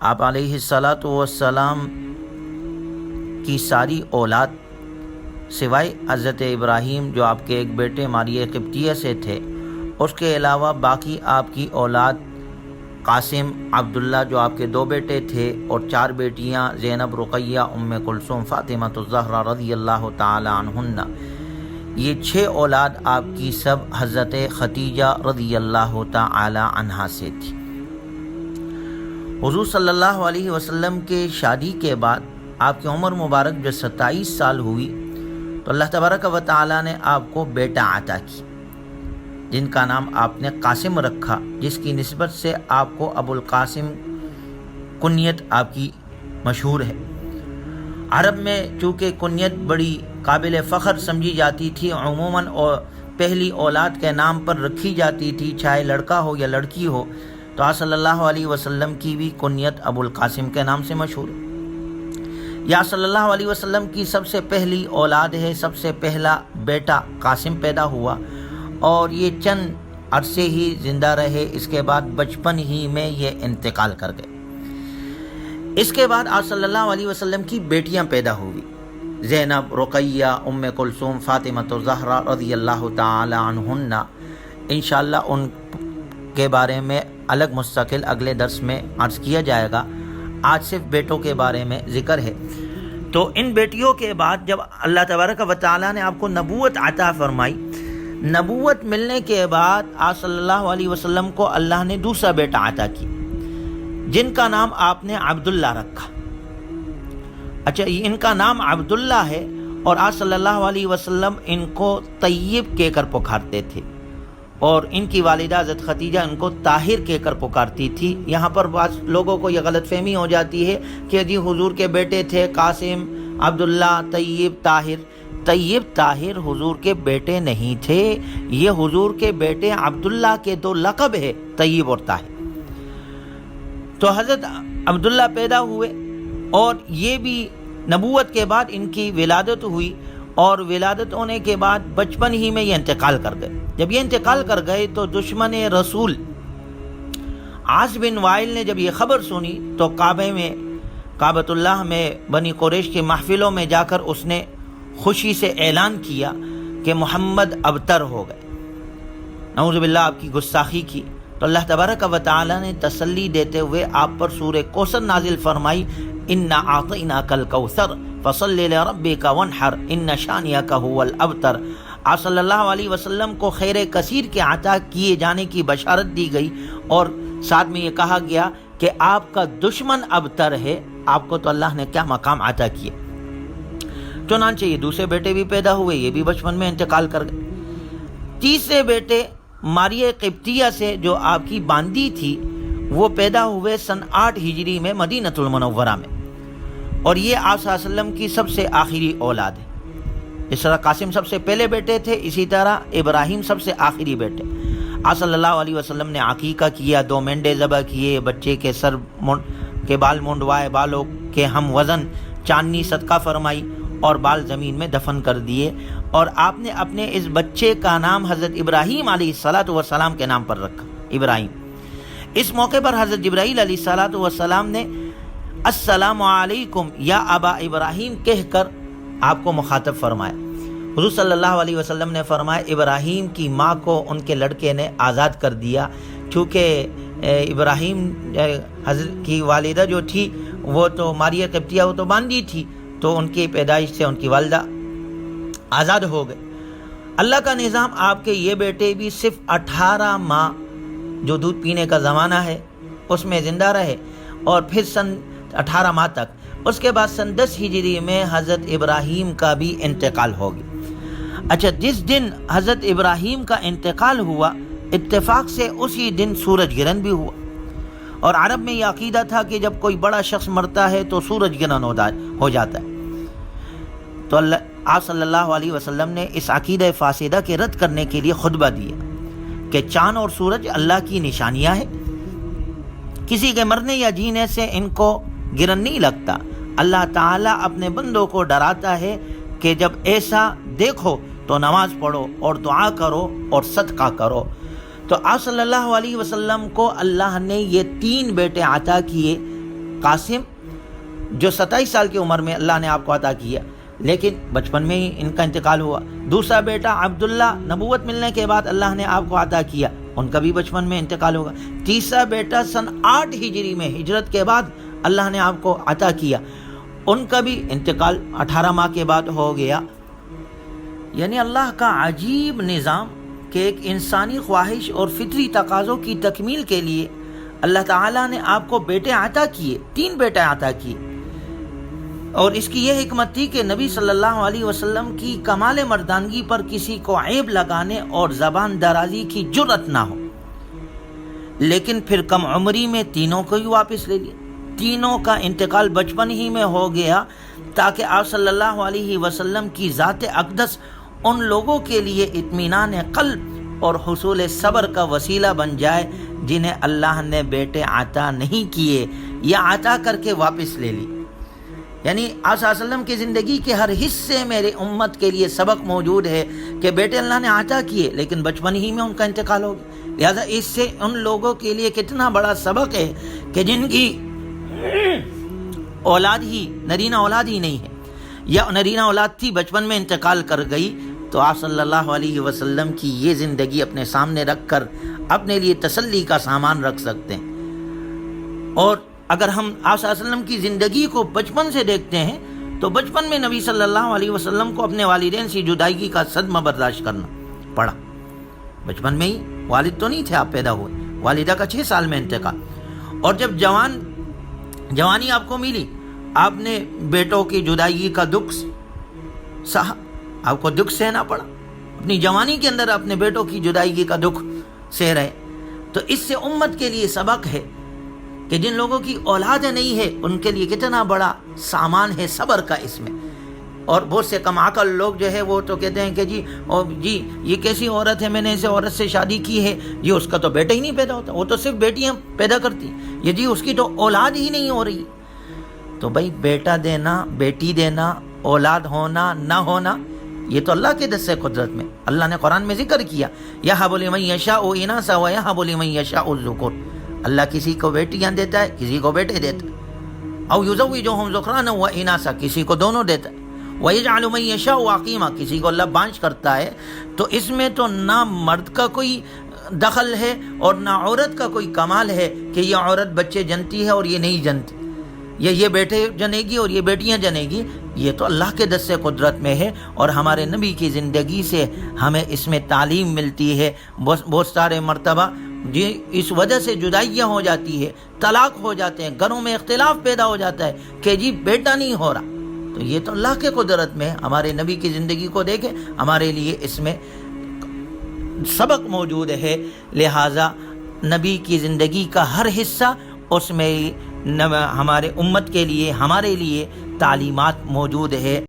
آپ علیہ الصلاۃ والسلام کی ساری اولاد سوائے حضرت ابراہیم جو آپ کے ایک بیٹے ماریہ قبطیہ سے تھے، اس کے علاوہ باقی آپ کی اولاد قاسم، عبداللہ جو آپ کے 2 بیٹے تھے، اور 4 بیٹیاں زینب، رقیہ، ام کلثوم، فاطمہ الزہرا رضی اللہ تعالی عنہن، یہ 6 اولاد آپ کی سب حضرت خدیجہ رضی اللہ تعالی عنہا سے تھی۔ حضور صلی اللہ علیہ وسلم کے شادی کے بعد آپ کی عمر مبارک جو 27 سال ہوئی تو اللہ تبارک و تعالی نے آپ کو بیٹا عطا کی، جن کا نام آپ نے قاسم رکھا، جس کی نسبت سے آپ کو ابو القاسم کنیت آپ کی مشہور ہے۔ عرب میں چونکہ کنیت بڑی قابل فخر سمجھی جاتی تھی، عموماً پہلی اولاد کے نام پر رکھی جاتی تھی، چاہے لڑکا ہو یا لڑکی ہو، تو آپ صلی اللہ علیہ وسلم کی بھی کنیت ابو القاسم کے نام سے مشہور ہے۔ یا صلی اللہ علیہ وسلم کی سب سے پہلی اولاد ہے، سب سے پہلا بیٹا قاسم پیدا ہوا، اور یہ چند عرصے ہی زندہ رہے، اس کے بعد بچپن ہی میں یہ انتقال کر گئے۔ اس کے بعد آپ صلی اللہ علیہ وسلم کی بیٹیاں پیدا ہوئی، زینب، رقیہ، ام کلثوم، فاطمہ الزہرا رضی اللہ تعالی عنہن۔ انشاءاللہ ان کے بارے میں الگ مستقل اگلے درس میں عرض کیا جائے گا، آج صرف بیٹوں کے بارے میں ذکر ہے۔ تو ان بیٹیوں کے بعد جب اللہ تبارک و تعالی نے آپ کو نبوت عطا فرمائی، نبوت ملنے کے بعد آپ صلی اللہ علیہ وسلم کو اللہ نے دوسرا بیٹا عطا کی، جن کا نام آپ نے عبداللہ رکھا۔ اچھا، ان کا نام عبداللہ ہے، اور آپ صلی اللہ علیہ وسلم ان کو طیب کہہ کر پکارتے تھے، اور ان کی والدہ حضرت خدیجہ ان کو طاہر کہہ کر پکارتی تھی۔ یہاں پر بعض لوگوں کو یہ غلط فہمی ہو جاتی ہے کہ جی حضور کے بیٹے تھے قاسم، عبداللہ، طیب، طاہر۔ طیب، طاہر حضور کے بیٹے نہیں تھے، یہ حضور کے بیٹے عبداللہ کے 2 لقب ہے، طیب اور طاہر۔ تو حضرت عبداللہ پیدا ہوئے، اور یہ بھی نبوت کے بعد ان کی ولادت ہوئی، اور ولادت ہونے کے بعد بچپن ہی میں یہ انتقال کر گئے۔ جب یہ انتقال کر گئے تو دشمن رسول عاص بن وائل نے جب یہ خبر سنی تو کعبۃ اللہ میں بنی قریش کے محفلوں میں جا کر اس نے خوشی سے اعلان کیا کہ محمد ابتر ہو گئے، نعوذ باللہ آپ کی گستاخی کی۔ تو اللہ تبارک و تعالی نے تسلی دیتے ہوئے آپ پر سورہ کوثر نازل فرمائی، انا اعطیناک الکوثر فصل لربک وانحر ان شانئک هو الابتر۔ آپ صلی اللہ علیہ وسلم کو خیر کثیر کے عطا کیے جانے کی بشارت دی گئی، اور ساتھ میں یہ کہا گیا کہ آپ کا دشمن ابتر ہے، آپ کو تو اللہ نے کیا مقام عطا کیا۔ چنانچہ یہ دوسرے بیٹے بھی پیدا ہوئے، یہ بھی بچپن میں انتقال کر گئے۔ تیسرے بیٹے ماریہ قبطیہ سے جو آپ کی باندی تھی، وہ پیدا ہوئے سن 8 ہجری میں مدینۃ المنورہ میں، اور یہ آپ صلی اللہ علیہ وسلم کی سب سے آخری اولاد ہے۔ جس طرح قاسم سب سے پہلے بیٹے تھے، اسی طرح ابراہیم سب سے آخری بیٹے۔ آپ صلی اللہ علیہ وسلم نے عقیقہ کیا، 2 مینڈے ذبح کیے، بچے کے سر کے بال منڈوائے، بالوں کے ہم وزن چاندنی صدقہ فرمائی، اور بال زمین میں دفن کر دیے، اور آپ نے اپنے اس بچے کا نام حضرت ابراہیم علیہ الصلاۃ والسلام کے نام پر رکھا، ابراہیم۔ اس موقع پر حضرت جبرائیل علیہ الصلاۃ والسلام نے السلام علیکم یا ابا ابراہیم کہہ کر آپ کو مخاطب فرمایا۔ حضور صلی اللہ علیہ وسلم نے فرمایا ابراہیم کی ماں کو ان کے لڑکے نے آزاد کر دیا، چونکہ ابراہیم حضرت کی والدہ جو تھی وہ تو ماریہ قبطیہ، وہ تو باندی تھی، تو ان کی پیدائش سے ان کی والدہ آزاد ہو گئے۔ اللہ کا نظام، آپ کے یہ بیٹے بھی صرف 18 ماہ جو دودھ پینے کا زمانہ ہے اس میں زندہ رہے، اور پھر سن 18 ماہ تک، اس کے بعد سن 10 ہجری میں حضرت ابراہیم کا بھی انتقال ہو گیا۔ اچھا، جس دن حضرت ابراہیم کا انتقال ہوا، اتفاق سے اسی دن سورج گرہن بھی ہوا، اور عرب میں یہ عقیدہ تھا کہ جب کوئی بڑا شخص مرتا ہے تو سورج گرہن ہو جاتا ہے۔ تو آپ صلی اللہ علیہ وسلم نے اس عقیدہ فاسدہ کے رد کرنے کے لیے خطبہ دیا کہ چاند اور سورج اللہ کی نشانیاں ہیں، کسی کے مرنے یا جینے سے ان کو گرہن نہیں لگتا۔ اللہ تعالیٰ اپنے بندوں کو ڈراتا ہے کہ جب ایسا دیکھو تو نماز پڑھو اور دعا کرو اور صدقہ کرو۔ تو آپ صلی اللہ علیہ وسلم کو اللہ نے یہ 3 بیٹے عطا کیے، قاسم جو 27 سال کی عمر میں اللہ نے آپ کو عطا کیا، لیکن بچپن میں ہی ان کا انتقال ہوا۔ دوسرا بیٹا عبداللہ نبوت ملنے کے بعد اللہ نے آپ کو عطا کیا، ان کا بھی بچپن میں انتقال ہوگا۔ تیسرا بیٹا سن 8 ہجری میں ہجرت کے بعد اللہ نے آپ کو عطا کیا، ان کا بھی انتقال 18 ماہ کے بعد ہو گیا۔ یعنی اللہ کا عجیب نظام کہ ایک انسانی خواہش اور فطری تقاضوں کی تکمیل کے لیے اللہ تعالیٰ نے آپ کو بیٹے عطا کیے، 3 بیٹے عطا کیے، اور اس کی یہ حکمت تھی کہ نبی صلی اللہ علیہ وسلم کی کمال مردانگی پر کسی کو عیب لگانے اور زبان درازی کی جرأت نہ ہو۔ لیکن پھر کم عمری میں تینوں کو ہی واپس لے لیا، تینوں کا انتقال بچپن ہی میں ہو گیا، تاکہ آپ صلی اللہ علیہ وسلم کی ذات اقدس ان لوگوں کے لیے اطمینان قلب اور حصول صبر کا وسیلہ بن جائے جنہیں اللہ نے بیٹے عطا نہیں کیے یا عطا کر کے واپس لے لی۔ یعنی آپ صلی اللہ علیہ وسلم کی زندگی کے ہر حصے میرے امت کے لیے سبق موجود ہے کہ بیٹے اللہ نے عطا کیے لیکن بچپن ہی میں ان کا انتقال ہو گیا۔ لہذا اس سے ان لوگوں کے لیے کتنا بڑا سبق ہے کہ جن کی نرینہ اولاد ہی نہیں ہے، یا نرینہ اولاد تھی بچپن میں انتقال کر گئی، تو آپ صلی اللہ علیہ وسلم کی یہ زندگی اپنے سامنے رکھ کر اپنے لیے تسلی کا سامان رکھ سکتے ہیں۔ اور اگر ہم آپ صلی اللہ علیہ وسلم کی زندگی کو بچپن سے دیکھتے ہیں تو بچپن میں نبی صلی اللہ علیہ وسلم کو اپنے والدین سے جدائی کا صدمہ برداشت کرنا پڑا۔ بچپن میں ہی، والد تو نہیں تھے آپ پیدا ہوئے، والدہ کا 6 سال میں انتقال، اور جب جوانی آپ کو ملی، آپ نے بیٹوں کی جدائی کا دکھ سہا، آپ کو دکھ سہنا پڑا، اپنی جوانی کے اندر اپنے بیٹوں کی جدائی کا دکھ سہ رہے۔ تو اس سے امت کے لیے سبق ہے کہ جن لوگوں کی اولاد نہیں ہے ان کے لیے کتنا بڑا سامان ہے صبر کا اس میں۔ اور بہت سے کم عقل لوگ جو ہے وہ تو کہتے ہیں کہ جی یہ کیسی عورت ہے، میں نے اسے عورت سے شادی کی ہے، جی اس کا تو بیٹا ہی نہیں پیدا ہوتا، وہ تو صرف بیٹیاں پیدا کرتی ہیں، یہ جی اس کی تو اولاد ہی نہیں ہو رہی۔ تو بھائی بیٹا دینا، بیٹی دینا، اولاد ہونا نہ ہونا، یہ تو اللہ کے دست قدرت میں۔ اللہ نے قرآن میں ذکر کیا، یَهَبُ لِمَن یَشَاءُ إِنَاثًا وَیَهَبُ لِمَن یَشَاءُ الذُّکُورَ، اللہ کسی کو بیٹیاں دیتا ہے، کسی کو بیٹے دیتا ہے، او یزوجہم ذکرانا و اناثا، کسی کو دونوں دیتا ہے، وَيَجْعَلُ مَن یَشَاءُ عَقِیمًا، کسی کو اللہ بانجھ کرتا ہے۔ تو اس میں تو نہ مرد کا کوئی دخل ہے اور نہ عورت کا کوئی کمال ہے کہ یہ عورت بچے جنتی ہے اور یہ نہیں جنتی، یا یہ بیٹے جنے گی اور یہ بیٹیاں جنے گی، یہ تو اللہ کے دست قدرت میں ہے۔ اور ہمارے نبی کی زندگی سے ہمیں اس میں تعلیم ملتی ہے۔ بہت سارے مرتبہ جی اس وجہ سے جدائیاں ہو جاتی ہے، طلاق ہو جاتے ہیں، گھروں میں اختلاف پیدا ہو جاتا ہے کہ جی بیٹا نہیں ہو رہا، تو یہ تو اللہ کے قدرت میں ہے۔ ہمارے نبی کی زندگی کو دیکھیں، ہمارے لیے اس میں سبق موجود ہے۔ لہٰذا نبی کی زندگی کا ہر حصہ اس میں ہمارے امت کے لیے، ہمارے لیے تعلیمات موجود ہے۔